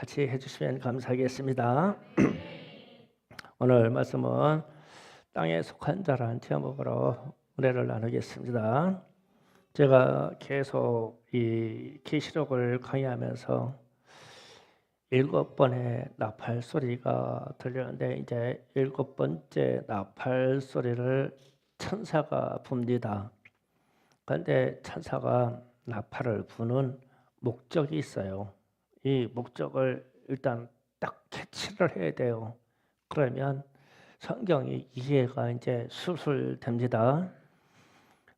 같이 해주시면 감사하겠습니다. 오늘 말씀은 땅에 속한 자라는 제목으로 은혜를 나누겠습니다. 제가 계속 이 계시록을 강의하면서 7번의 나팔 소리가 들렸는데 이제 7번째 나팔 소리를 천사가 붑니다. 그런데 천사가 나팔을 부는 목적이 있어요. 이 목적을 일단 딱 캐치를 해야 돼요. 그러면 성경이 이해가 이제 술술 됩니다.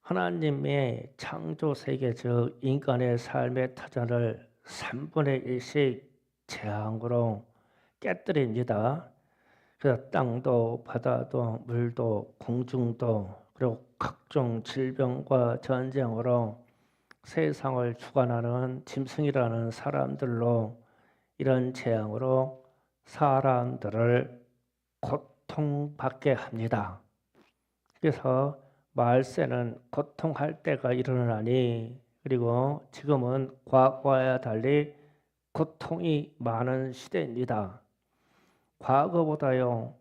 하나님의 창조 세계 즉 인간의 삶의 터전을 3분의 1씩 재앙으로 깨뜨립니다. 그래서 땅도 바다도 물도 공중도 그리고 각종 질병과 전쟁으로 세상을 주관하는 짐승이라는 사람들로 이런 재앙으로 사람들을 고통받게 합니다. 그래서 말세는 고통할 때가 일어나니 그리고 지금은 과거와 달리 고통이 많은 시대입니다. 과거보다요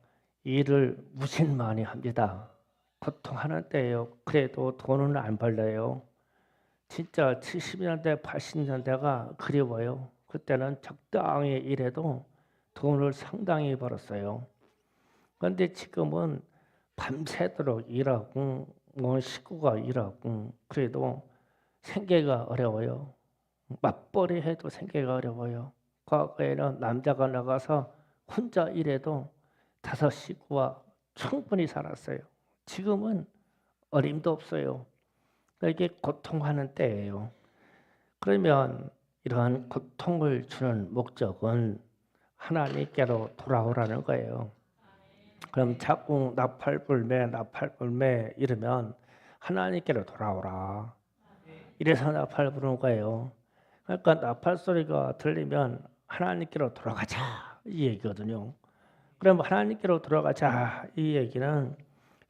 일을 무진 많이 합니다. 고통하는 때예요. 그래도 돈은 안 벌려요. 진짜 70년대 80년대가 그리워요. 그때는 적당히 일해도 돈을 상당히 벌었어요. 그런데 지금은 밤새도록 일하고 식구가 일하고 그래도 생계가 어려워요. 맞벌이 해도 생계가 어려워요. 과거에는 남자가 나가서 혼자 일해도 5식구와 충분히 살았어요. 지금은 어림도 없어요. 이게 고통하는 때예요. 그러면 이러한 고통을 주는 목적은 하나님께로 돌아오라는 거예요. 그럼 자꾸 나팔 불매 이러면 하나님께로 돌아오라. 이래서 나팔 부르는 거예요. 그러니까 나팔 소리가 들리면 하나님께로 돌아가자 이 얘기거든요. 그럼 하나님께로 돌아가자 이 얘기는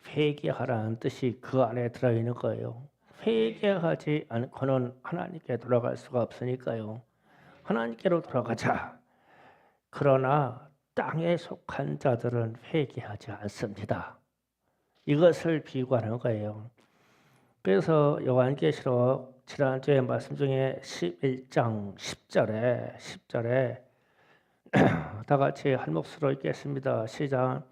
회개하라는 뜻이 그 안에 들어있는 거예요. 회개하지 않고는 하나님께 돌아갈 수가 없으니까요. 하나님께로 돌아가자. 그러나 땅에 속한 자들은 회개하지 않습니다. 이것을 비유하는 거예요. 그래서 요한계시록 지난주에 말씀 중에 11장 10절에 다 같이 한 몫으로 읽겠습니다. 시작.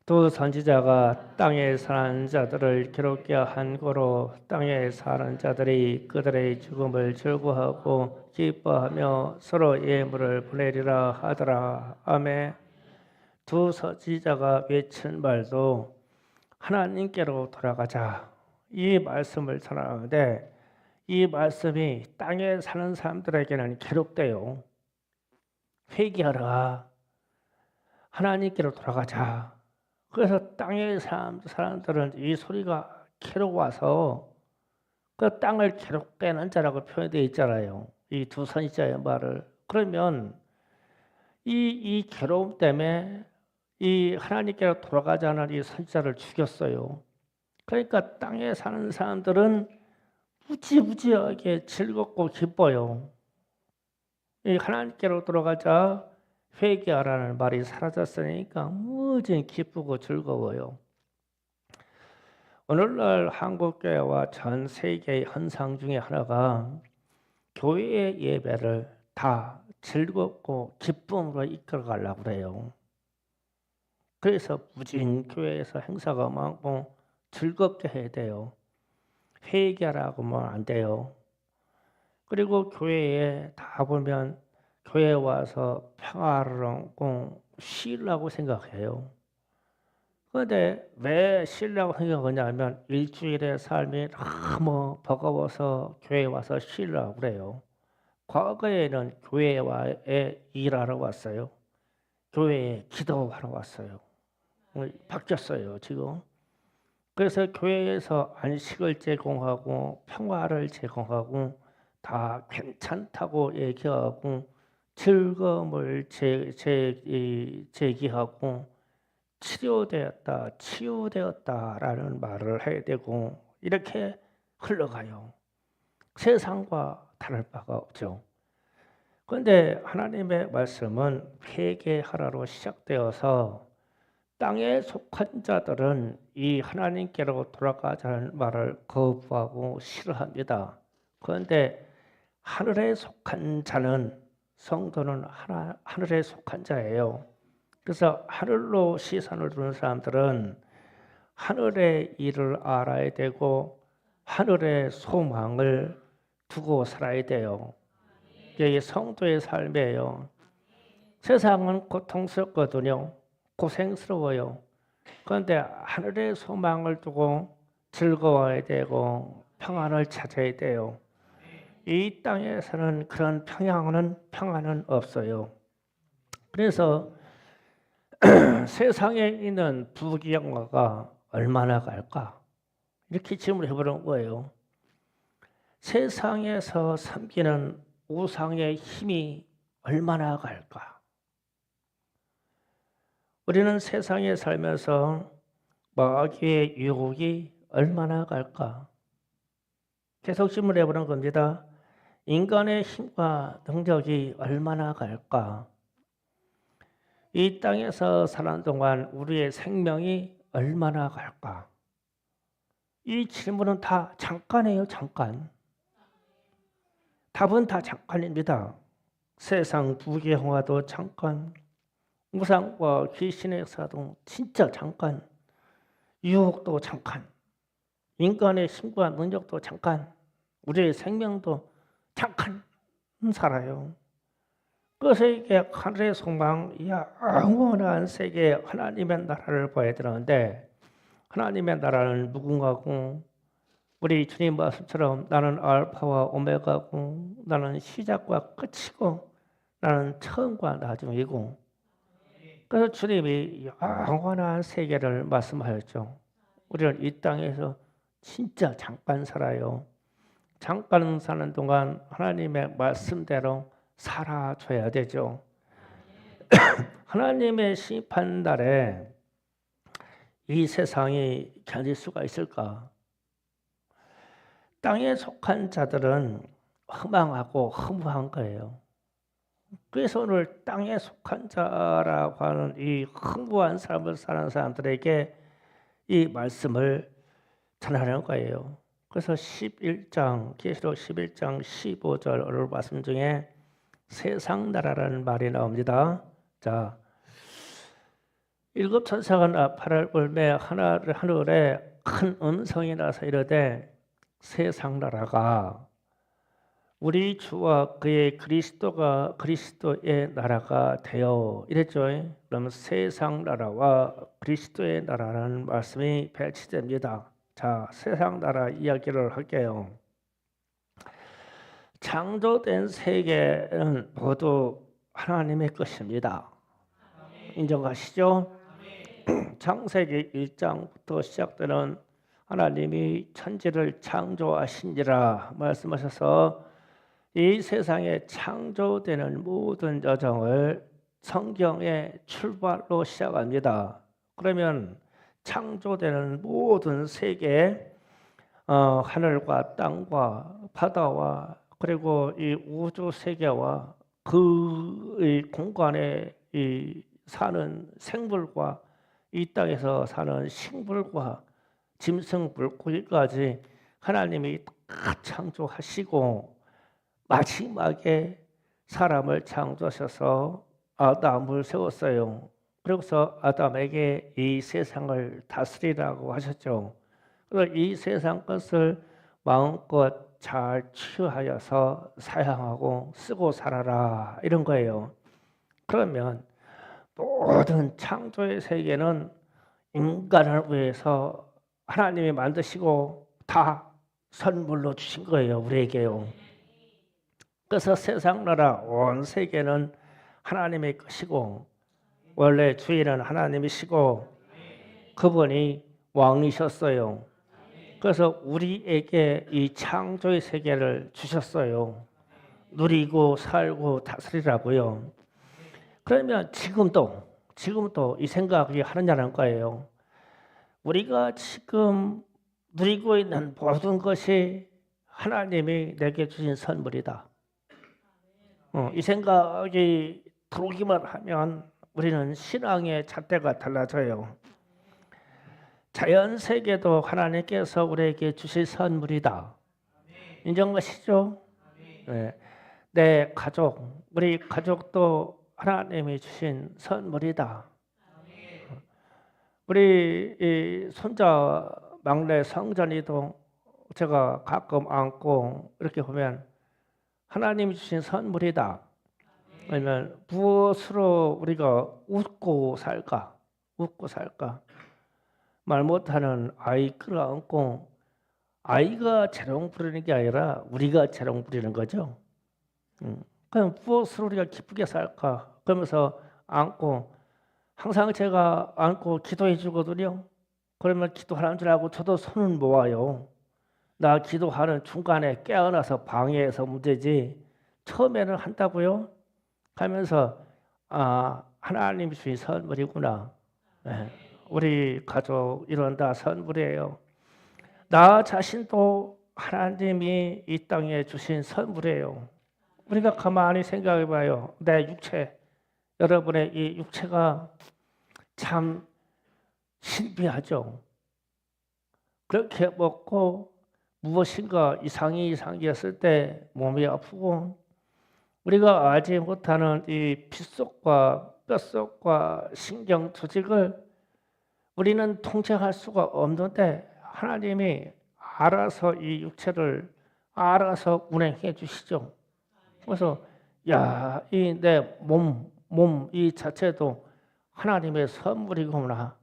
또 선지자가 땅에 사는 자들을 괴롭게 한 고로 땅에 사는 자들이 그들의 죽음을 즐거워하고 기뻐하며 서로 예물을 보내리라 하더라. 아멘. 두 선지자가 외친 말도 하나님께로 돌아가자 이 말씀을 전하는데 이 말씀이 땅에 사는 사람들에게는 괴롭대요. 회개하라. 하나님께로 돌아가자. 그래서 땅의 사람들은 이 소리가 괴로워서 그 땅을 괴롭게 하는 자라고 표현되어 있잖아요. 이 두 선지자의 말을. 그러면 이 괴로움 때문에 이 하나님께로 돌아가자는 이 선지자를 죽였어요. 그러니까 땅에 사는 사람들은 무지무지하게 즐겁고 기뻐요. 이 하나님께로 돌아가자 회개하라는 말이 사라졌으니까 무지 기쁘고 즐거워요. 오늘날 한국교회와 전 세계의 현상 중에 하나가 교회의 예배를 다 즐겁고 기쁨으로 이끌어 가려고 그래요. 그래서 무진 교회에서 행사가 많고 즐겁게 해야 돼요. 회개하라고 하면 안 돼요. 그리고 교회에 다 보면 교회 와서 평화를 얻고 쉬려고 생각해요. 그런데 왜 쉬려고 생각하냐면 일주일의 삶이 너무 버거워서 교회에 와서 쉬려고 그래요. 과거에는 교회에 일하러 왔어요. 교회에 기도하러 왔어요. 바뀌었어요 지금. 그래서 교회에서 안식을 제공하고 평화를 제공하고 다 괜찮다고 얘기하고 즐거움을 제기하고 치료되었다, 치유되었다라는 말을 해야 되고 이렇게 흘러가요. 세상과 다를 바가 없죠. 그런데 하나님의 말씀은 회개하라로 시작되어서 땅에 속한 자들은 이 하나님께로 돌아가자는 말을 거부하고 싫어합니다. 그런데 하늘에 속한 자는 성도는 하늘에 속한 자예요. 그래서 하늘로 시선을 두는 사람들은 하늘의 일을 알아야 되고 하늘의 소망을 두고 살아야 돼요. 이게 성도의 삶이에요. 세상은 고통스럽거든요. 고생스러워요. 그런데 하늘의 소망을 두고 즐거워야 되고 평안을 찾아야 돼요. 이 땅에서는 그런 평안은 없어요. 그래서 세상에 있는 부귀영화가 얼마나 갈까? 이렇게 질문을 해보는 거예요. 세상에서 섬기는 우상의 힘이 얼마나 갈까? 우리는 세상에 살면서 마귀의 유혹이 얼마나 갈까? 계속 질문해 보는 겁니다. 인간의 힘과 능력이 얼마나 갈까? 이 땅에서 사는 동안 우리의 생명이 얼마나 갈까? 이 질문은 다 잠깐이에요, 잠깐. 답은 다 잠깐입니다. 세상 부귀영화도 잠깐, 우상과 귀신의 역사도 진짜 잠깐, 유혹도 잠깐, 인간의 힘과 능력도 잠깐, 우리의 생명도 잠깐 살아요. 그래서 이게 하늘의 소망, 영원한 세계 하나님의 나라를 봐야 되는데 하나님의 나라는 무궁하고 우리 주님 말씀처럼 나는 알파와 오메가고 나는 시작과 끝이고 나는 처음과 나중이고 그래서 주님이 영원한 세계를 말씀하였죠. 우리는 이 땅에서 진짜 잠깐 살아요. 잠깐 사는 동안 하나님의 말씀대로 살아줘야 되죠. 하나님의 심판날에 이 세상이 견딜 수가 있을까? 땅에 속한 자들은 허망하고 허무한 거예요. 그래서 오늘 땅에 속한 자라고 하는 이 허무한 삶을 사는 사람들에게 이 말씀을 전하는 거예요. 그래서 11장 계시록 11장 15절 오늘 말씀 중에 세상 나라라는 말이 나옵니다. 자, 일곱 천사가 나팔을 불매 하늘에 큰 음성이 나서 이르되 세상 나라가 우리 주와 그의 그리스도의 나라가 되어 이랬죠. 그러면 세상 나라와 그리스도의 나라라는 말씀이 배치됩니다. 자, 세상 나라 이야기를 할게요. 창조된 세계는 모두 하나님의 것입니다. 인정하시죠? 창세기 1장부터 시작되는 하나님이 천지를 창조하신지라 말씀하셔서 이 세상에 창조되는 모든 여정을 성경의 출발로 시작합니다. 그러면 창조되는 모든 세계, 하늘과 땅과 바다와 그리고 이 우주 세계와 그 공간에 이 사는 생물과 이 땅에서 사는 식물과 짐승 물고기까지 하나님이 다 창조하시고 마지막에 사람을 창조하셔서 아담을 세웠어요. 그래서 아담에게 이 세상을 다스리라고 하셨죠. 그래서 이 세상 것을 마음껏 잘 취하여서 사용하고 쓰고 살아라 이런 거예요. 그러면 모든 창조의 세계는 인간을 위해서 하나님이 만드시고 다 선물로 주신 거예요. 우리에게요. 그래서 세상 나라 온 세계는 하나님의 것이고 원래 주인은 하나님이시고 그분이 왕이셨어요. 그래서 우리에게 이 창조의 세계를 주셨어요. 누리고 살고 다스리라고요. 그러면 지금도 이 생각이 하느냐는 거예요. 우리가 지금 누리고 있는 모든 것이 하나님이 내게 주신 선물이다. 이 생각이 들어오기만 하면 우리는 신앙의 잣대가 달라져요. 자연 세계도 하나님께서 우리에게 주실 선물이다. 인정하시죠? 네. 내 가족, 우리 가족도 하나님이 주신 선물이다. 우리 이 손자 막내 성전이도 제가 가끔 안고 이렇게 보면 하나님이 주신 선물이다. 아니면 무엇으로 우리가 웃고 살까? 웃고 살까? 말 못하는 아이 끌어안고 아이가 재롱 부리는 게 아니라 우리가 재롱 부리는 거죠. 그럼 무엇으로 우리가 기쁘게 살까? 그러면서 안고 항상 제가 안고 기도해 주거든요. 그러면 기도하는 줄 알고 저도 손을 모아요. 나 기도하는 중간에 깨어나서 방해해서 문제지 처음에는 한다고요? 하면서 하나님이 주신 선물이구나. 네. 우리 가족 이런 다 선물이에요. 나 자신도 하나님이 이 땅에 주신 선물이에요. 우리가 가만히 생각해 봐요. 내 육체, 여러분의 이 육체가 참 신비하죠. 그렇게 먹고 무엇인가 이상이 생겼을 때 몸이 아프고 우리가 알지 못하는 이 핏속과 뼛속과 신경 조직을 우리는 통제할 수가 없는데 하나님이 알아서 이 육체를 알아서 운행해 주시죠. 그래서 이 내 몸 이 자체도 하나님의 선물이구나.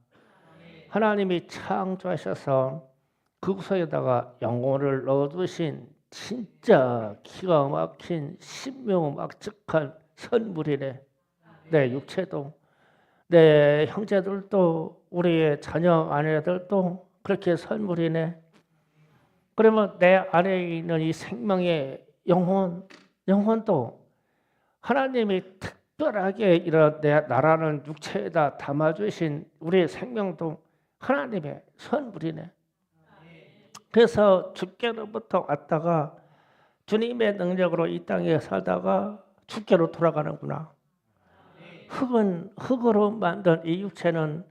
하나님이 창조하셔서 그곳에다가 영혼을 넣어두신 진짜 기가 막힌 신묘막측한 선물이네. 내 육체도 내 형제들도 우리의 자녀 아내들도 그렇게 선물이네. 그러면 내 안에 있는 이 생명의 영혼도 하나님이 특별하게 이런 나라는 육체에다 담아주신 우리의 생명도 하나님의 선물이네. 그래서 주께로부터 왔다가 주님의 능력으로 이 땅에 살다가 주께로 돌아가는구나. 흙으로 만든 이 육체는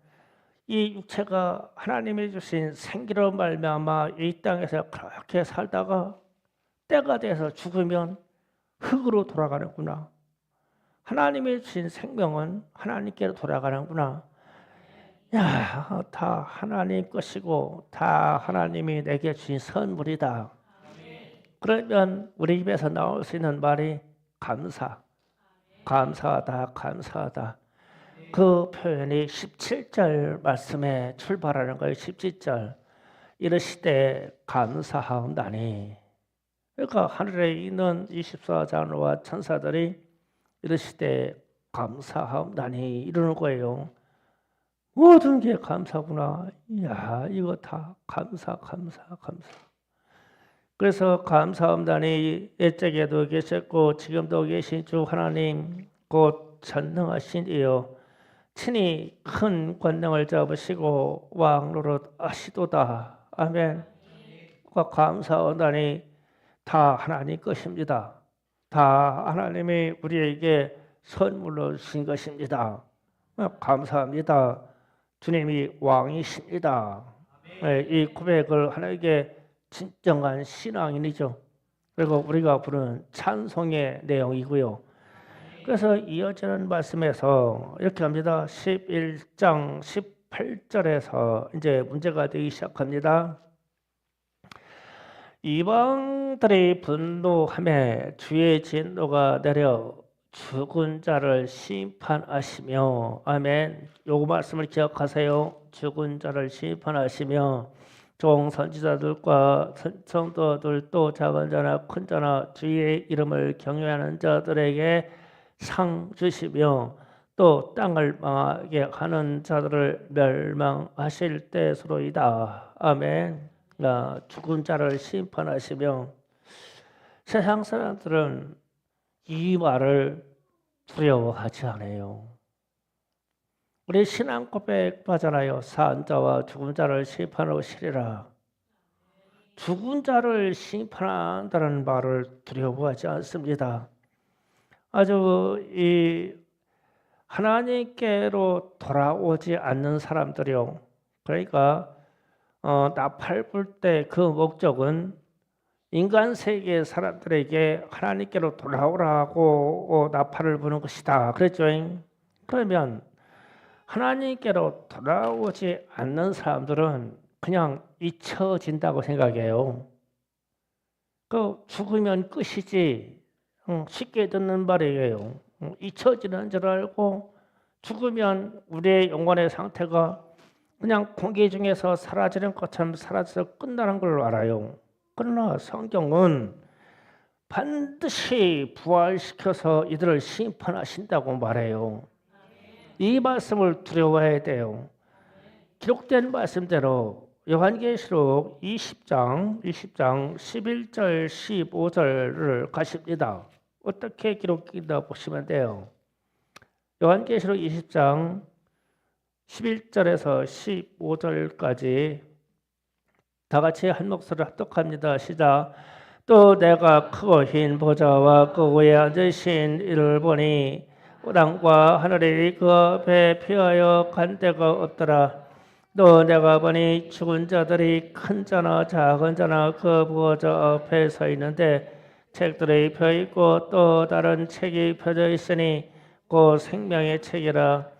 이 육체가 하나님이 주신 생기로 말미암아 이 땅에서 그렇게 살다가 때가 돼서 죽으면 흙으로 돌아가는구나. 하나님이 주신 생명은 하나님께로 돌아가는구나. 다 하나님 것이고 다 하나님이 내게 주신 선물이다. 그러면 우리 입에서 나올 수 있는 말이 감사하다. 그 표현이 17절 말씀에 출발하는 거예요. 17절 이르시되 감사하옵나니. 그러니까 하늘에 있는 24장로와 천사들이 이르시되 감사하옵나니 이러는 거예요. 모든 게 감사구나. 이거 다 감사. 그래서 감사합니다니 옛적에도 계셨고 지금도 계신 주 하나님 곧 전능하신 이여 친히 큰 권능을 잡으시고 왕노릇 하시도다. 아멘. 감사합니다니 다 하나님 것입니다. 다 하나님이 우리에게 선물로 주신 것입니다. 감사합니다. 주님이 왕이십니다. 이 고백을 하나님께 진정한 신앙인이죠. 그리고 우리가 부르는 찬송의 내용이고요. 그래서 이어지는 말씀에서 이렇게 합니다. 11장 18절에서 이제 문제가 되기 시작합니다. 이방들이 분노하며 주의 진노가 내려 죽은 자를 심판하시며 아멘. 요 말씀을 기억하세요. 죽은 자를 심판하시며 종 선지자들과 성도들도 작은 자나 큰 자나 주의 이름을 경외하는 자들에게 상 주시며 또 땅을 망하게 하는 자들을 멸망하실 때수로이다. 아멘. 죽은 자를 심판하시며 세상 사람들은 이 말을 두려워하지 않아요. 우리 신앙 고백 하잖아요. 산 자와 죽은 자를 심판하시리라. 죽은 자를 심판한다는 말을 두려워하지 않습니다. 아주 이 하나님께로 돌아오지 않는 사람들이요. 그러니까 나팔 불 때 그 목적은 인간 세계의 사람들에게 하나님께로 돌아오라고 나팔을 부는 것이다. 그랬죠. 그러면 하나님께로 돌아오지 않는 사람들은 그냥 잊혀진다고 생각해요. 그 죽으면 끝이지. 쉽게 듣는 말이에요. 잊혀지는 줄 알고 죽으면 우리의 영혼의 상태가 그냥 공기 중에서 사라지는 것처럼 사라져서 끝나는 걸 알아요. 그러나 성경은 반드시 부활시켜서 이들을 심판하신다고 말해요. 이 말씀을 두려워해야 돼요. 기록된 말씀대로 요한계시록 20장 11절 15절을 가십니다. 어떻게 기록되다 보시면 돼요. 요한계시록 20장 11절에서 15절까지 다 같이 한 목소리로 합독합니다. 시작. 또 내가 크고 흰 보좌와 그 위에 앉으신 이를 보니 땅과 하늘이 그 앞에 피하여 간 데가 없더라. 또 내가 보니 죽은 자들이 큰 자나 작은 자나 그 보좌 앞에 서 있는데 책들이 펴 있고 또 다른 책이 펴져 있으니 그 생명의 책이라.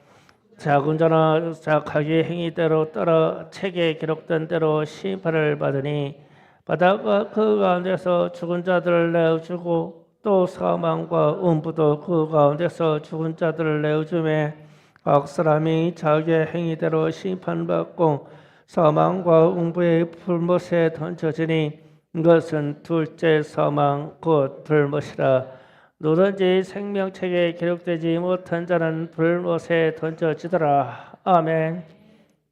작은 자나 자기 행위대로 따라 책에 기록된 대로 심판을 받으니 바다가 그 가운데서 죽은 자들을 내어주고 또 사망과 음부도 그 가운데서 죽은 자들을 내어주매 각 사람이 자기의 행위대로 심판받고 사망과 음부의 불못에 던져지니 이것은 둘째 사망 곧 불못이라. 누구든지 생명책에 기록되지 못한 자는 불못에 던져지더라. 아멘.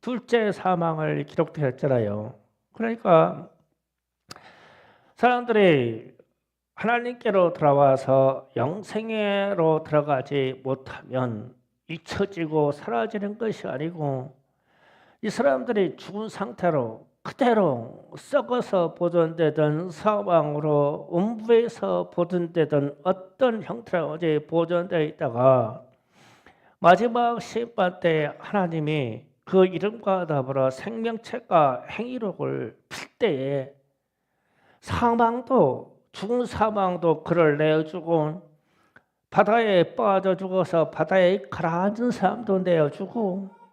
둘째 사망을 기록되었잖아요. 그러니까 사람들이 하나님께로 돌아와서 영생애로 들어가지 못하면 잊혀지고 사라지는 것이 아니고 이 사람들이 죽은 상태로 그대로 썩어서 보존되던 사망으로 음부에서 보존되던 어떤 형태로 어제 보존되어 있다가 마지막 심판 때 하나님이 그 이름과 더불어 생명책과 행위록을 필 때에 사망도 죽은 사망도 그를 내어주고 바다에 빠져 죽어서 바다에 가라앉은 사람도 내어주고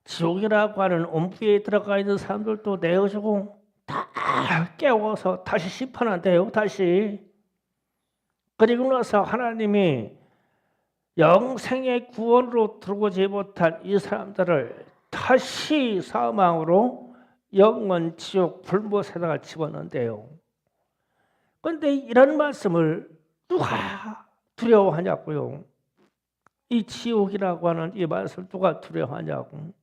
지옥이라고 하는 음부에 들어가 있는 사람들도 내어주고 다 깨워서 다시 심판한대요. 다시. 그리고 나서 하나님이 영생의 구원으로 들어오지 못한 이 사람들을 다시 사망으로 영원 지옥 불못에다가 집어넣는데요. 그런데 이런 말씀을 누가 두려워하냐고요. 이 지옥이라고 하는 이 말씀을 누가 두려워하냐고.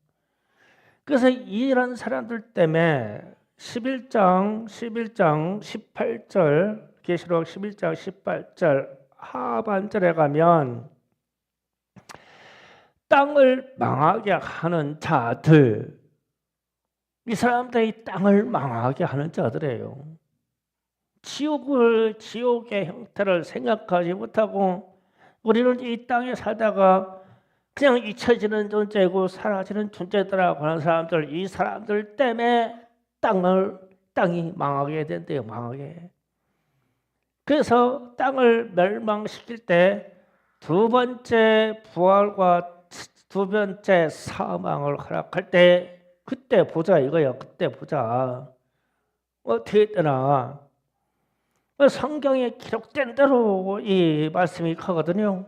그래서 이런 사람들 때문에 11장 18절 계시록 11장 18절 하반절에 가면 땅을 망하게 하는 자들, 이 사람들이 땅을 망하게 하는 자들이에요. 지옥의 형태를 생각하지 못하고 우리는 이 땅에 살다가 그냥 잊혀지는 존재고 사라지는 존재더라고 하는 사람들, 이 사람들 때문에 땅이 망하게 된대요. 망하게. 그래서 땅을 멸망시킬 때 두 번째 부활과 두 번째 사망을 허락할 때 그때 보자 이거예요. 그때 보자. 어떻게 되나. 성경에 기록된 대로 이 말씀이 가거든요.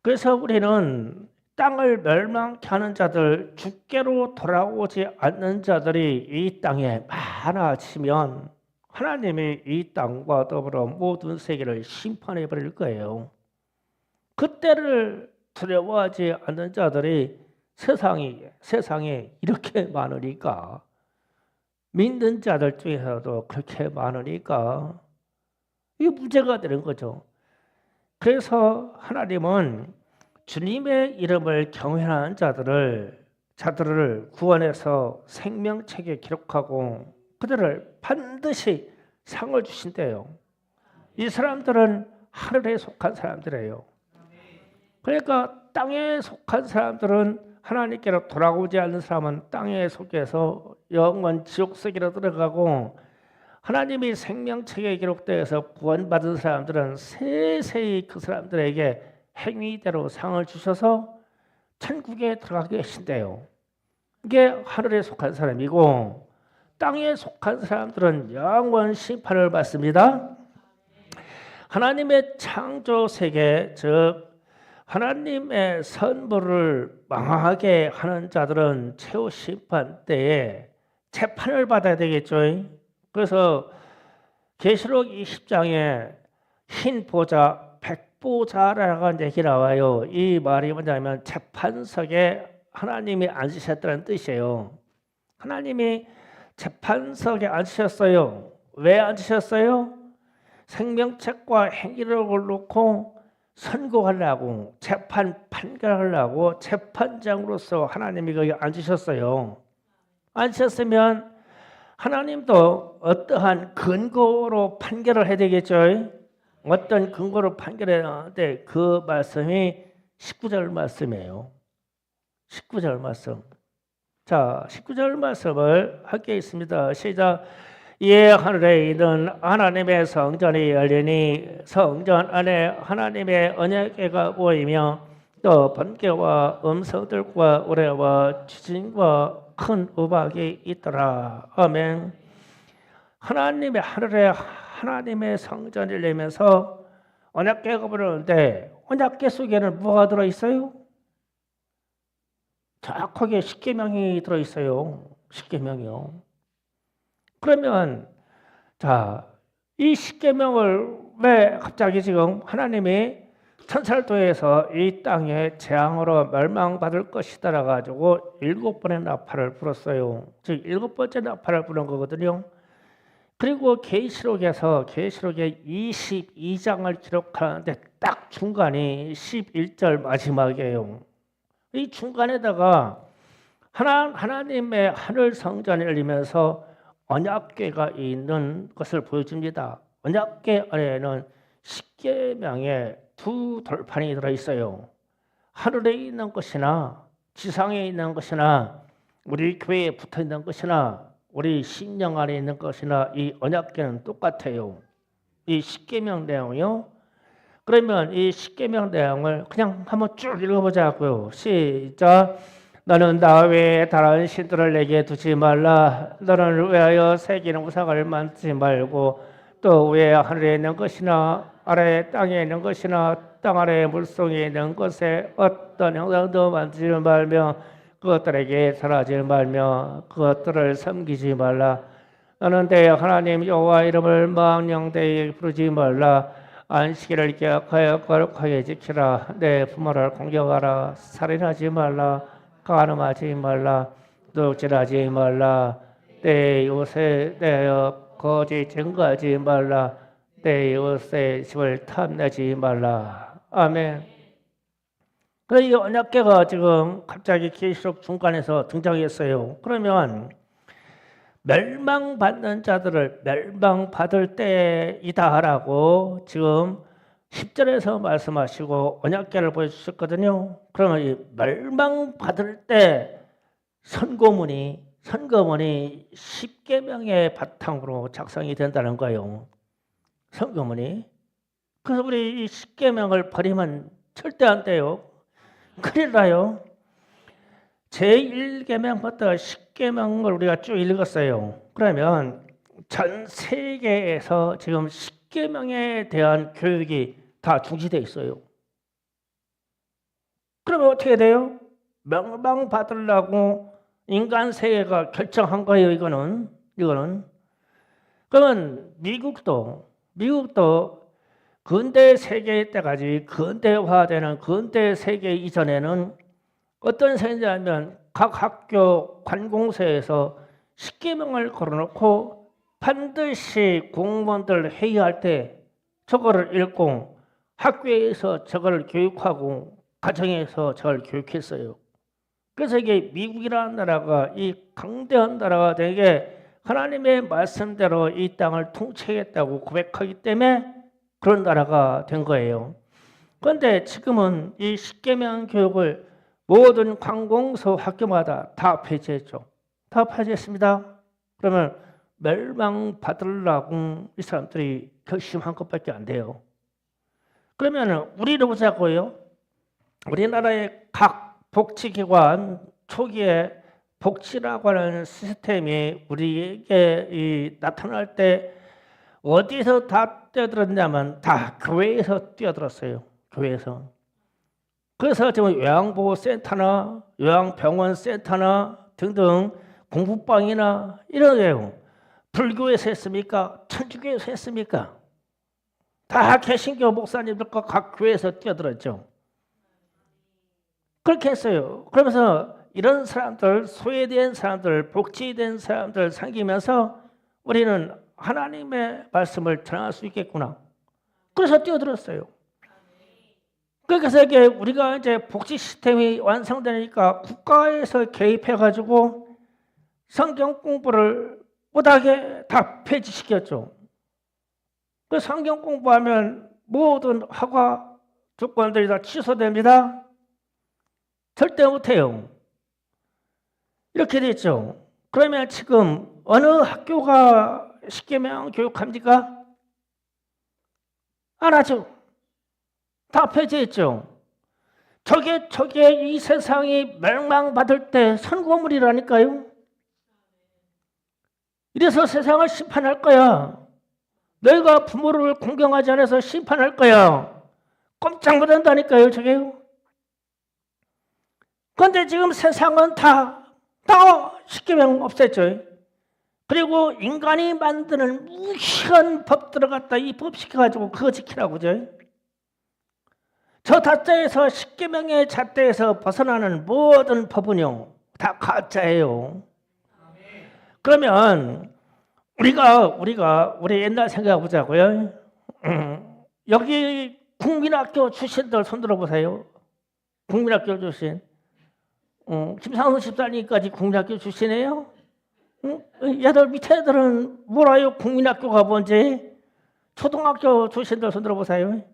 그래서 우리는 땅을 멸망케 하는 자들, 주께로 돌아오지 않는 자들이 이 땅에 많아지면 하나님이 이 땅과 더불어 모든 세계를 심판해 버릴 거예요. 그때를 두려워하지 않는 자들이 세상에 이렇게 많으니까, 믿는 자들 중에서도 그렇게 많으니까 이게 문제가 되는 거죠. 그래서 하나님은 주님의 이름을 경외하는 자들을 구원해서 생명책에 기록하고 그들을 반드시 상을 주신대요. 이 사람들은 하늘에 속한 사람들이에요. 그러니까 땅에 속한 사람들은 하나님께로 돌아오지 않는 사람은 땅에 속해서 영원 지옥 속으로 들어가고, 하나님이 생명책에 기록되어서 구원받은 사람들은 세세히 그 사람들에게 행위대로 상을 주셔서 천국에 들어가게 하신대요. 이게 하늘에 속한 사람이고, 땅에 속한 사람들은 영원 심판을 받습니다. 하나님의 창조 세계, 즉 하나님의 선물을 망하게 하는 자들은 최후 심판 때에 재판을 받아야 되겠죠. 그래서 계시록 20장에 흰 보좌, 백보좌라는 얘기 나와요. 이 말이 뭐냐면 재판석에 하나님이 앉으셨다는 뜻이에요. 하나님이 재판석에 앉으셨어요. 왜 앉으셨어요? 생명책과 행위록을 놓고 선고하려고, 재판 판결하려고 재판장으로서 하나님이 거기 앉으셨어요. 앉으셨으면 하나님도 어떠한 근거로 판결을 해야 되겠죠. 어떤 근거로 판결해야 하는데 그 말씀이 19절 말씀이에요. 19절 말씀. 자, 19절 말씀을 함께 있습니다. 시작. 이에 하늘에 있는 하나님의 성전이 열리니 성전 안에 하나님의 언약궤가 보이며 또 번개와 음성들과 우레와 지진과 큰 우박이 있더라. 아멘. 하나님의 하늘에 하나님의 성전이 열리면서 언약궤가 보이는데 언약궤 속에는 뭐가 들어있어요? 정확하게 십계명이 들어있어요. 십계명이요. 그러면 자, 이 십계명을 왜 갑자기 지금 하나님이 천사를 통해서 이 땅에 재앙으로 멸망받을 것이다라 가지고 7번의 나팔을 불었어요. 즉 7번째 나팔을 부른 거거든요. 그리고 계시록에서 계시록의 22장을 기록하는데 딱 중간이 11절 마지막이에요. 이 중간에다가 하나님의 하늘 성전이 열리면서 언약궤가 있는 것을 보여줍니다. 언약궤 안에는 십계명의 두 돌판이 들어있어요. 하늘에 있는 것이나 지상에 있는 것이나 우리 교회에 붙어있는 것이나 우리 신령 안에 있는 것이나 이 언약궤는 똑같아요. 이 십계명 내용이요. 그러면 이 십계명 내용을 그냥 한번 쭉 읽어보자고요. 시작. 너는 나 외에 다른 신들을 내게 두지 말라. 너는 위하여 새기는 우상을 만지지 말고 또 위에 하늘에 있는 것이나 아래 땅에 있는 것이나 땅 아래 물속에 있는 것에 어떤 형상도 만지지 말며 그것들에게 절하지 말며 그것들을 섬기지 말라. 너는 내 하나님 여호와 이름을 망령되이 부르지 말라. 안식일을 기억하여 거룩하게 지키라. 내 부모를 공경하라. 살인하지 말라. 간음하지 말라. 도둑질하지 말라. 내 이웃에 대하여 거짓 증거하지 말라. 내 이웃의 집을 탐내지 말라. 아멘. 그래서 이 언약궤가 지금 갑자기 계시록 중간에서 등장했어요. 그러면 멸망받는 자들을 멸망받을 때이다라고 지금 10절에서 말씀하시고 언약궤를 보여주셨거든요. 그러면 이 멸망받을 때 선고문이 십계명의 바탕으로 작성이 된다는 거예요. 선고문이. 그래서 우리 이 십계명을 버리면 절대 안 돼요. 큰일 나요. 제1계명부터 10계명을 우리가 쭉 읽었어요. 그러면 전 세계에서 지금 10계명에 대한 교육이 다 중지되어 있어요. 그러면 어떻게 돼요? 멸망받으려고 인간 세계가 결정한 거예요. 이거는. 그러면 미국도 근대 세계 때까지 근대화되는 근대 세계 이전에는 어떤 생각이냐면 각 학교 관공서에서 십계명을 걸어놓고 반드시 공무원들 회의할 때 저거를 읽고 학교에서 저거를 교육하고 가정에서 저걸 교육했어요. 그래서 이게 미국이라는 나라가 이 강대한 나라가 되게 하나님의 말씀대로 이 땅을 통치하겠다고 고백하기 때문에 그런 나라가 된 거예요. 그런데 지금은 이 십계명 교육을 모든 관공서 학교마다 다 폐지했죠. 다 폐지했습니다. 그러면 멸망받으려고 이 사람들이 결심한 것밖에 안 돼요. 그러면 우리를 보자고요. 우리나라의 각 복지기관 초기에 복지라고 하는 시스템이 우리에게 나타날 때 어디서 다 뛰어들었냐면 다 교회에서 뛰어들었어요. 교회에서. 그래서 지금 요양보호센터나 요양병원센터나 등등 공부방이나 이런 데요. 불교에서 했습니까? 천주교에서 했습니까? 다 개신교 목사님들과 각 교회에서 뛰어들었죠. 그렇게 했어요. 그러면서 이런 사람들, 소외된 사람들, 복지된 사람들 섬기면서 우리는 하나님의 말씀을 전할 수 있겠구나. 그래서 뛰어들었어요. 그래서 이게 우리가 이제 복지 시스템이 완성되니까 국가에서 개입해가지고 성경 공부를 못하게 다 폐지시켰죠. 그 성경 공부하면 모든 허가 조건들이 다 취소됩니다. 절대 못해요. 이렇게 됐죠. 그러면 지금 어느 학교가 십계명 교육합니까? 안 하죠. 다 폐지했죠. 저게 이 세상이 멸망받을 때 선고물이라니까요. 이래서 세상을 심판할 거야. 너희가 부모를 공경하지 않아서 심판할 거야. 꼼짝 못한다니까요, 저게요. 그런데 지금 세상은 다 십계명 없앴죠. 그리고 인간이 만드는 무시한 법들을 갖다 입법시켜가지고 그거 지키라고죠. 저 잣대에서 십계명의 잣대에서 벗어나는 모든 법은요 다 가짜예요. 그러면 우리 옛날 생각해 보자고요. 여기 국민학교 출신들 손 들어보세요. 국민학교 출신. 김상수 집사님까지 국민학교 출신이에요? 얘들 밑에 애들은 몰라요. 국민학교가 뭔지. 초등학교 출신들 손 들어보세요.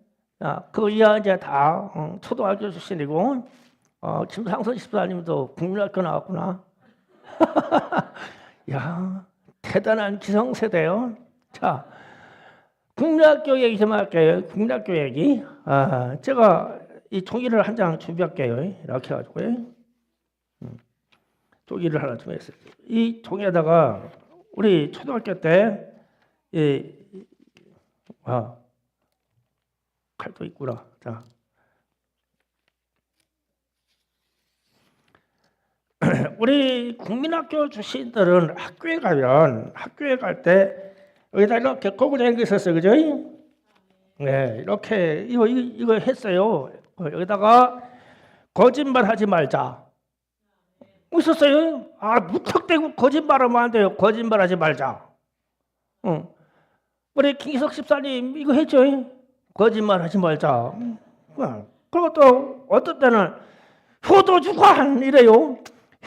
그 이하 이제 다 초등학교 출신이고, 김상수 집사님도 국민학교 나왔구나. 야, 대단한 기성세대요. 자, 국민학교 얘기 좀 할게요. 국민학교 얘기. 제가 이 종이를 한 장 준비할게요. 이렇게 해가지고요. 종이를 하나 준비했어요. 이 종이에다가 우리 초등학교 때, 칼도 있구나. 자. 우리 국민학교 출신들은 학교에 갈 때 여기다 이렇게 꼬부리는 게 있었어요. 그죠? 네, 이렇게 이거 했어요. 여기다가 거짓말 하지 말자. 있었어요. 무턱대고 거짓말하면 안 돼요. 거짓말 하지 말자. 우리 김기석 집사님 이거 했죠. 거짓말 하지 말자. 그리고 또 어떤 때는 효도주간 이래요.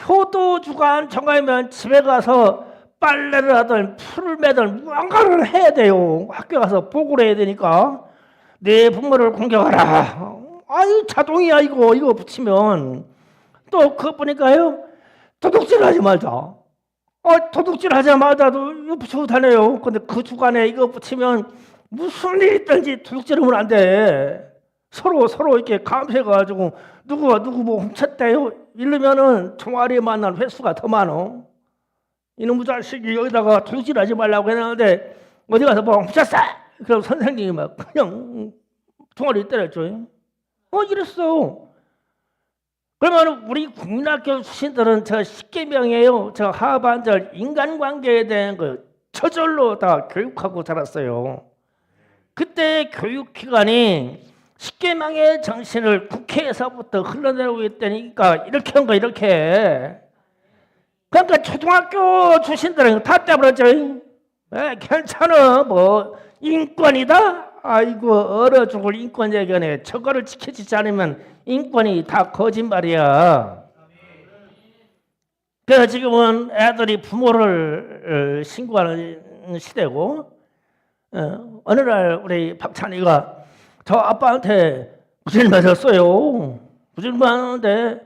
효도주간 정하면 집에 가서 빨래를 하든 풀을 매든 무언가를 해야 돼요. 학교 가서 보고를 해야 되니까. 내 부모를 공경하라. 자동이야 이거 붙이면. 또 그거 보니까요. 도둑질 하지 말자. 도둑질 하자마자도 이거 붙이고 다녀요. 근데 그 주간에 이거 붙이면 무슨 일이 있든지 도둑질하면 안 돼. 서로 이렇게 감시해가지고 누구가 누구 뭐 훔쳤대요. 이러면은 종아리에 만난 횟수가 더 많어. 이놈의 자식이 여기다가 도둑질하지 말라고 해놨는데 어디 가서 뭐 훔쳤어. 그럼 선생님이 막 그냥 종아리 때렸죠. 이랬어. 그러면 우리 국민학교 출신들은 저 십계명이에요. 저 하반절 인간관계에 대한 거 저절로 다 교육하고 자랐어요. 그때 교육기관이 십계명의 정신을 국회에서부터 흘러내리고 있다니까 이렇게 한 거 이렇게. 그러니까 초등학교 출신들은 다 떼버렸죠. 괜찮아 뭐 인권이다. 아이고 얼어 죽을 인권 얘기네. 저거를 지켜지지 않으면 인권이 다 거짓말이야. 그래서 지금은 애들이 부모를 신고하는 시대고 어느 날 우리 박찬희가 저 아빠한테 무슨 말 했어요. 무슨 말 하는데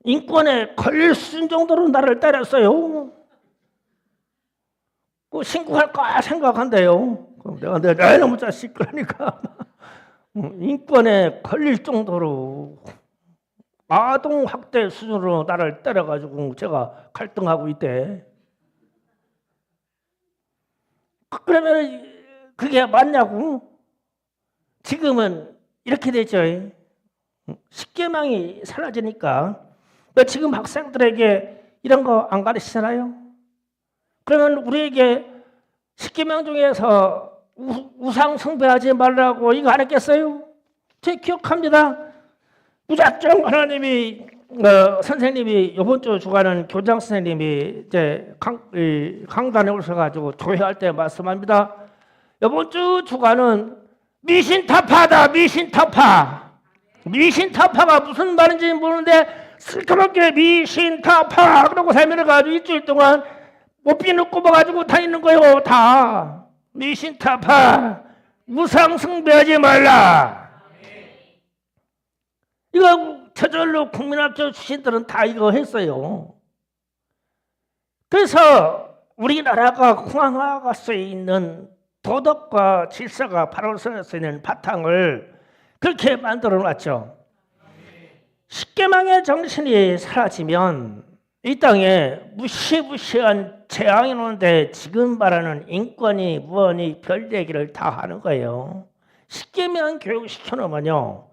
인권에 걸릴 수준 정도로 나를 때렸어요. 그 신고할까 생각한대요. 그럼 내가 너무 자식 그러니까 인권에 걸릴 정도로 아동 학대 수준으로 나를 때려가지고 제가 갈등하고 있대. 그러면 그게 맞냐고? 지금은 이렇게 되죠. 십계명이 사라지니까 지금 학생들에게 이런 거 안 가르치잖아요. 그러면 우리에게 십계명 중에서 우상 숭배하지 말라고 이거 안 했겠어요? 제가 기억합니다. 무작정 하나님이 선생님이 이번 주 주간은 교장 선생님이 이제 강단에 오셔가지고 조회할 때 말씀합니다. 이번 주 주간은 미신타파다. 미신타파가 무슨 말인지 모르는데 슬그럽게 미신타파 그러고 설명해가지고 일주일 동안 옷비누 꼽아가지고 다니는 거예요. 다 미신타파 우상 숭배하지 말라. 이거 저절로 국민학교 출신들은 다 이거 했어요. 그래서 우리나라가 흥황할 수 있는 도덕과 질서가 바로 설 수 있는 바탕을 그렇게 만들어 놨죠. 십계명의 정신이 사라지면 이 땅에 무시무시한 재앙이 오는데 지금 말하는 인권이 무언이 별 얘기를 다 하는 거예요. 십계명 교육 시켜놓으면요.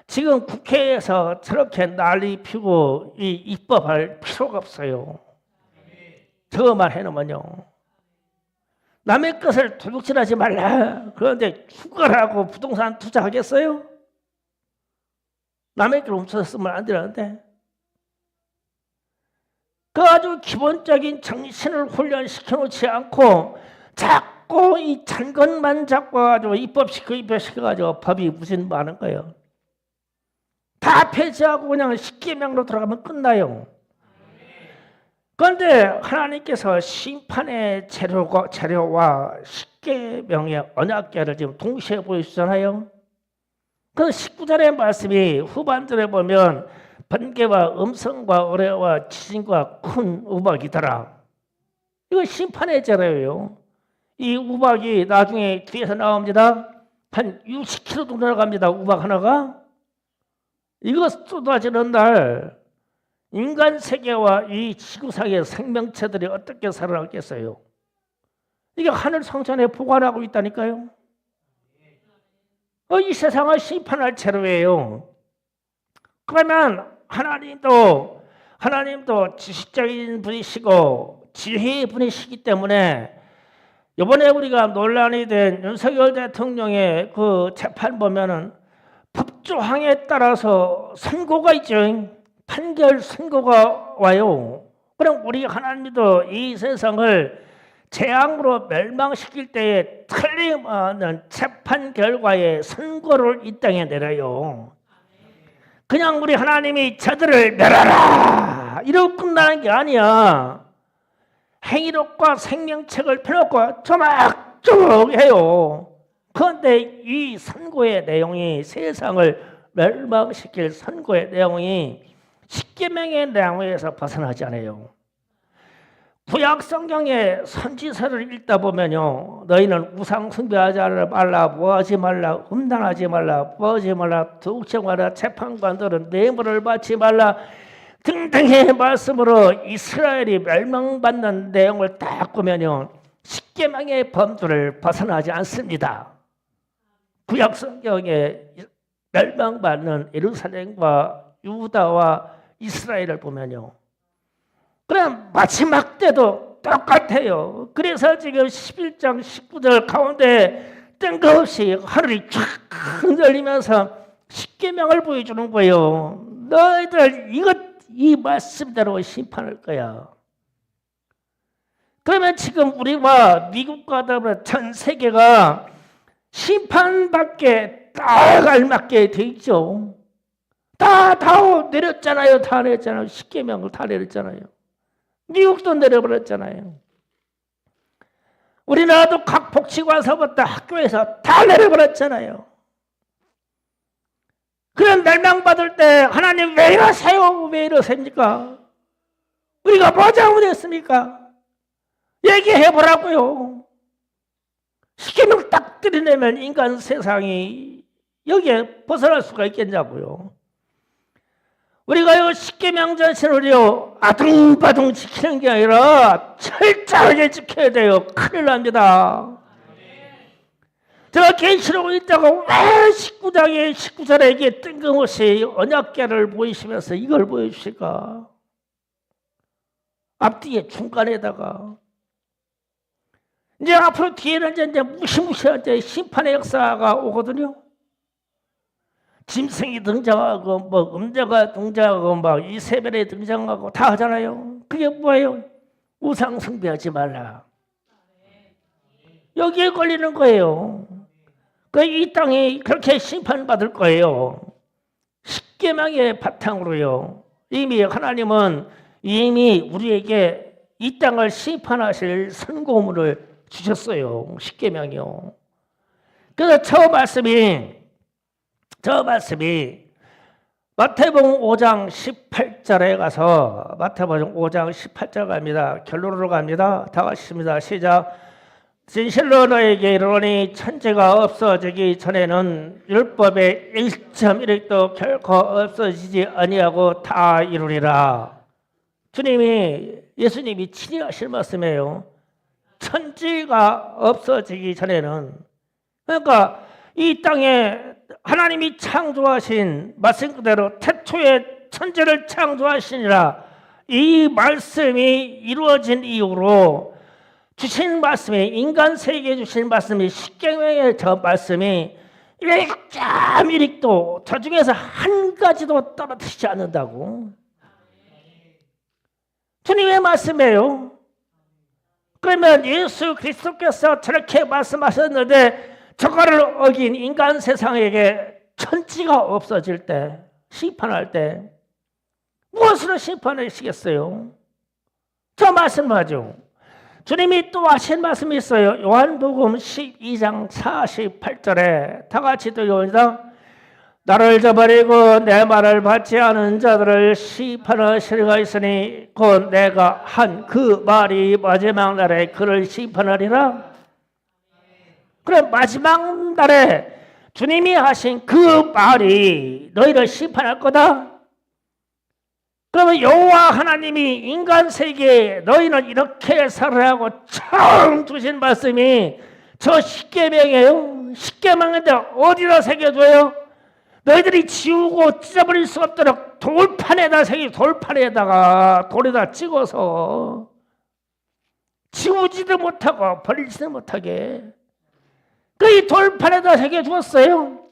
지금 국회에서 저렇게 난리 피고 입법할 필요가 없어요. 저거만 해놓으면요. 남의 것을 도둑질하지 말라. 그런데 죽어라고 부동산 투자하겠어요? 남의 걸 훔쳐쓰면 안 되는데. 그 아주 기본적인 정신을 훈련시켜 놓지 않고 자꾸 이 잔것만 잡고 가지고 입법시켜가지고 법이 무슨 많은 거예요. 다 폐지하고 그냥 십계명으로 들어가면 끝나요. 그런데 하나님께서 심판의 재료와 십계명의 언약궤를 지금 동시에 보여주잖아요. 그 19절의 말씀이 후반절에 보면 번개와 음성과 어뢰와 지진과 큰 우박이더라. 이거 심판의 재료예요. 이 우박이 나중에 뒤에서 나옵니다. 한 60km 정도 나갑니다. 우박 하나가. 이거 쏟아지는 날 인간 세계와 이 지구상의 생명체들이 어떻게 살아남겠어요? 이게 하늘 성전에 보관하고 있다니까요. 이 세상을 심판할 재료예요. 그러면 하나님도 지식적인 분이시고 지혜의 분이시기 때문에 이번에 우리가 논란이 된 윤석열 대통령의 그 재판 보면은 법조항에 따라서 선고가 있죠. 판결 선고가 와요. 그럼 우리 하나님도 이 세상을 재앙으로 멸망시킬 때에 틀림없는 재판 결과의 선고를 이 땅에 내려요. 그냥 우리 하나님이 저들을 멸하라 이러고 끝나는 게 아니야. 행위록과 생명책을 펴놓고 조막조막 해요. 그런데 이 선고의 내용이 세상을 멸망시킬 선고의 내용이 십계명의 내용에서 벗어나지 않아요. 구약 성경의 선지서를 읽다 보면요, 너희는 우상 숭배하지 말라, 뭐하지 말라, 음란하지 말라, 뭐하지 말라, 도둑질하라, 재판관들은 뇌물을 받지 말라 등등의 말씀으로 이스라엘이 멸망받는 내용을 딱 보면요, 십계명의 범주를 벗어나지 않습니다. 구약 성경에 멸망받는 예루살렘과 유다와 이스라엘을 보면요. 그럼 마지막 때도 똑같아요. 그래서 지금 11장 19절 가운데 뜬금없이 하늘이 쫙 흔들리면서 십계명을 보여주는 거예요. 너희들 이 말씀대로 심판할 거야. 그러면 지금 우리와 미국과 더불어 전 세계가 심판밖에 딱 알맞게 돼 있죠. 다 내렸잖아요. 다 내렸잖아요. 십계명을 다 내렸잖아요. 미국도 내려버렸잖아요. 우리나라도 각 복지관서부터 학교에서 다 내려버렸잖아요. 그런 멸망받을 때 하나님 왜 이러세요? 왜 이러십니까? 우리가 뭐 잘못했습니까? 얘기해보라고요. 십계명 딱 들이내면 인간 세상이 여기에 벗어날 수가 있겠냐고요. 우리가 이 십계명 전신을요 아둥바둥 지키는 게 아니라 철저하게 지켜야 돼요. 큰일 납니다. 제가 계시록 있다가 왜 19장에 19절에 뜬금없이 언약궤를 보이시면서 이걸 보여주실까? 앞뒤에 중간에다가 이제 앞으로 뒤에는 이제 무시무시한 심판의 역사가 오거든요. 짐승이 등장하고 뭐 음자가 등장하고 막 이세벨이 등장하고 다 하잖아요. 그게 뭐예요? 우상 숭배하지 말라. 여기에 걸리는 거예요. 이 땅이 그렇게 심판받을 거예요. 십계명의 바탕으로요. 이미 하나님은 이미 우리에게 이 땅을 심판하실 선고문을 주셨어요. 십계명이요. 그래서 저 말씀이 마태복음 5장 18절에 가서 마태복음 5장 18절 갑니다. 결론으로 갑니다. 다 같이입니다. 시작. 진실로 너에게 이르노니 천지가 없어지기 전에는 율법의 1.1획도 결코 없어지지 아니하고 다 이루리라. 예수님이 친히 하실 말씀이에요. 천지가 없어지기 전에는, 그러니까 이 땅에 하나님이 창조하신 말씀 그대로 태초에 천지를 창조하시니라 이 말씀이 이루어진 이후로 주신 말씀이 인간 세계에 주신 말씀이 십계명의 저 말씀이 1.1획도 저 중에서 한 가지도 떨어뜨리지 않는다고. 주님의 말씀이에요. 그러면 예수 그리스도께서 저렇게 말씀하셨는데 저거를 어긴 인간 세상에게 천지가 없어질 때, 심판할 때 무엇으로 심판하시겠어요? 저 말씀하죠. 주님이 또 하신 말씀이 있어요. 요한복음 12장 48절에 다 같이 들려옵니다. 나를 저버리고 내 말을 받지 않은 자들을 심판하시리가 있으니 곧 내가 한 그 말이 마지막 날에 그를 심판하리라. 그래, 마지막 날에 주님이 하신 그 말이 너희를 심판할 거다. 그러면 여호와 하나님이 인간 세계에 너희는 이렇게 살아라고 처음 주신 말씀이 저 십계명이에요. 십계명인데 어디다 새겨줘요? 너희들이 지우고 찢어버릴 수 없도록 돌판에다 돌판에다가 돌에다 찍어서 지우지도 못하고 버리지도 못하게 그 돌판에다 새겨주었어요.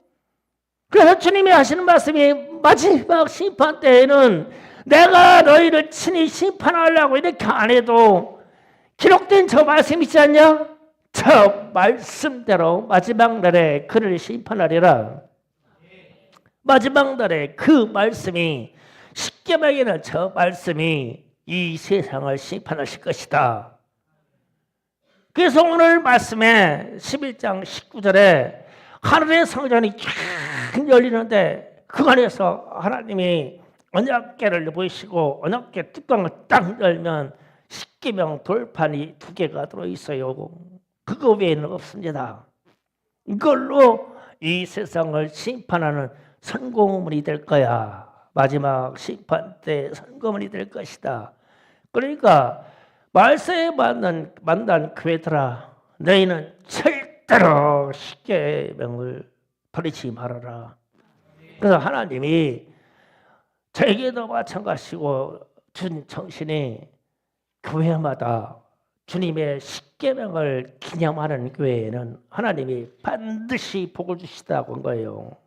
그래서 주님이 하시는 말씀이 마지막 심판 때에는 내가 너희를 친히 심판하려고 이렇게 안 해도 기록된 저 말씀 있지 않냐? 저 말씀대로 마지막 날에 그를 심판하리라. 마지막 날에 그 말씀이 십계명에는 저 말씀이 이 세상을 심판하실 것이다. 그래서 오늘 말씀에 11장 19절에 하늘의 성전이 쫙 열리는데 그 안에서 하나님이 언약궤를 보이시고 언약궤 뚜껑을 딱 열면 십계명 돌판이 2개가 들어있어요. 그거 외에는 없습니다. 이걸로 이 세상을 심판하는 선고문이 될 거야. 마지막 심판 때 선고문이 될 것이다. 그러니까 말세에 만난 교회들아, 너희는 절대로 십계명을 버리지 말아라. 그래서 하나님이 저에게도 마찬가지고 준 정신이 교회마다 주님의 십계명을 기념하는 교회에는 하나님이 반드시 복을 주시다고 한 거예요.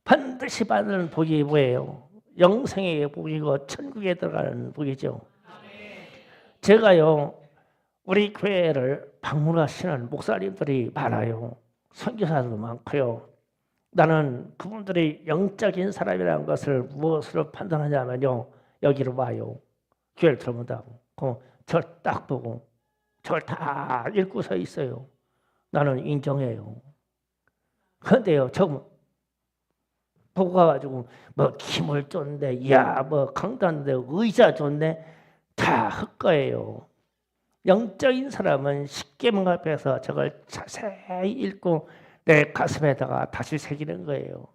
반드시 받는 복이 뭐예요? 영생의 복이고 천국에 들어가는 복이죠. 제가요, 우리 교회를 방문하시는 목사님들이 많아요. 선교사도 많고요. 나는 그분들이 영적인 사람이라는 것을 무엇으로 판단하냐면요, 여기로 와요. 교회를 들어본다고. 저 딱 보고 저걸 다 읽고 서 있어요. 나는 인정해요. 그런데요, 저 보고 가가지고 뭐 김을 줬네, 야 뭐 강단데 의자 줬네, 다 헛거예요. 영적인 사람은 십계명 앞에서 저걸 자세히 읽고 내 가슴에다가 다시 새기는 거예요.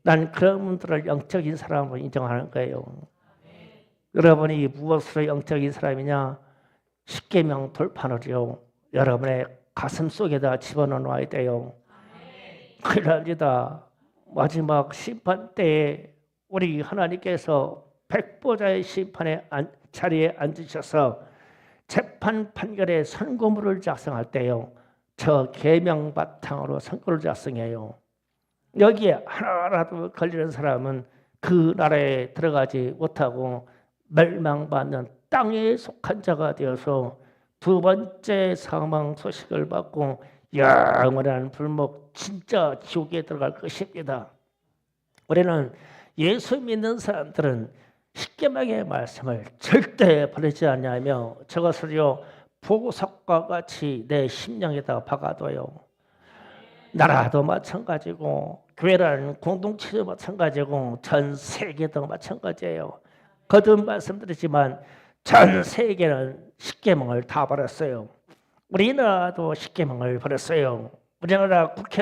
난 그런 분들을 영적인 사람으로 인정하는 거예요. 여러분이 무엇으로 영적인 사람이냐? 십계명 돌판을요, 여러분의 가슴 속에다 집어넣어야 돼요. 큰일 납니다. 마지막 심판 때에 우리 하나님께서 백보자의 심판의 자리에 앉으셔서 재판 판결의 선고문을 작성할 때요, 저 계명 바탕으로 선고를 작성해요. 여기에 하나라도 걸리는 사람은 그 나라에 들어가지 못하고 멸망받는 땅에 속한 자가 되어서 두 번째 사망 소식을 받고 영원한 불목, 진짜 지옥에 들어갈 것입니다. 우리는 예수 믿는 사람들은 십계명의 말씀을 절대 버리지 않냐며 저것을요 보석과 같이 내 심령에다 박아둬요. 나라도 마찬가지고 교회라는 공동체도 마찬가지고 전 세계도 마찬가지예요. 거듭 말씀드리지만 전 세계는 십계명을 다 버렸어요. 우리나라도 십계명을 버렸어요. 우리나라 국회도